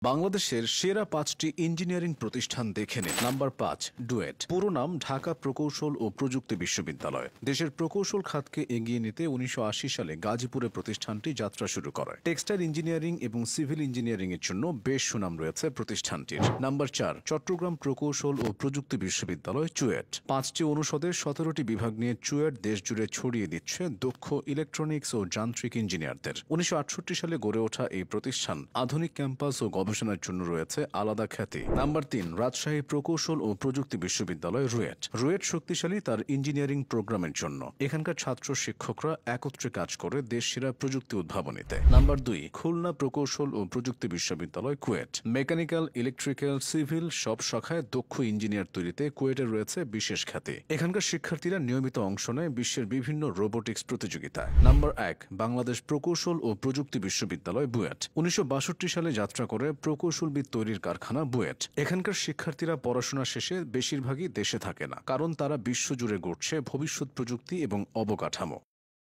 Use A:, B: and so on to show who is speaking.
A: বাংলাদেশের সেরা ৫টি ইঞ্জিনিয়ারিং প্রতিষ্ঠান দেখে নিন। Number ৫, duet. পুরো নাম ঢাকা প্রকৌশল ও প্রযুক্তি বিশ্ববিদ্যালয়। দেশের প্রকৌশল খাতকে এগিয়ে নিতে ১৯৮০ সালে গাজীপুরে প্রতিষ্ঠানটি যাত্রা শুরু করে। টেক্সটাইল ইঞ্জিনিয়ারিং এবং সিভিল ইঞ্জিনিয়ারিং এর জন্য বেশ সুনাম রয়েছে প্রতিষ্ঠানটির। নাম্বার ৪, চট্টগ্রাম প্রকৌশল ও প্রযুক্তি বিশ্ববিদ্যালয়, চুয়েট। ৫টি অনুষদের ১৭টি বিভাগ নিয়ে চুয়েট দেশজুড়ে ছড়িয়ে দিচ্ছে দক্ষ ইলেকট্রনিক্স ও যান্ত্রিক ইঞ্জিনিয়ারদের। ১৯৬৮ সালে গড়ে ওঠা এই প্রতিষ্ঠান আধুনিক ক্যাম্পাস ও গবেষণার জন্য রয়েছে আলাদা খ্যাতি। নাম্বার ৩, রাজশাহী প্রকৌশল ও প্রযুক্তি বিশ্ববিদ্যালয়, রুয়েট। রুয়েট শক্তিশালী তার ইঞ্জিনিয়ারিং প্রোগ্রামের জন্য। এখানকার ছাত্র শিক্ষকরা একত্রে কাজ করে দেশসেরা প্রযুক্তি উদ্ভাবনীতে। নাম্বার ২, খুলনা প্রকৌশল ও প্রযুক্তি বিশ্ববিদ্যালয়, কুয়েট। মেকানিক্যাল, ইলেকট্রিক্যাল, সিভিল সব শাখায় দক্ষ ইঞ্জিনিয়ার তৈরিতে কুয়েটের রয়েছে বিশেষ খ্যাতি। এখানকার শিক্ষার্থীরা নিয়মিত অংশ নেয় বিশ্বের বিভিন্ন রোবোটিক্স প্রতিযোগিতায়। নাম্বার ১, বাংলাদেশ প্রকৌশল ও প্রযুক্তি বিশ্ববিদ্যালয়, বুয়েট। ১৯৬২ সালে যাত্রা করে প্রকৌশলবিদ তৈরির কারখানা বুয়েট। এখানকার শিক্ষার্থীরা পড়াশোনা শেষে বেশিরভাগই দেশে থাকে না, কারণ তারা বিশ্বজুড়ে গড়ছে ভবিষ্যৎ প্রযুক্তি এবং অবকাঠামো।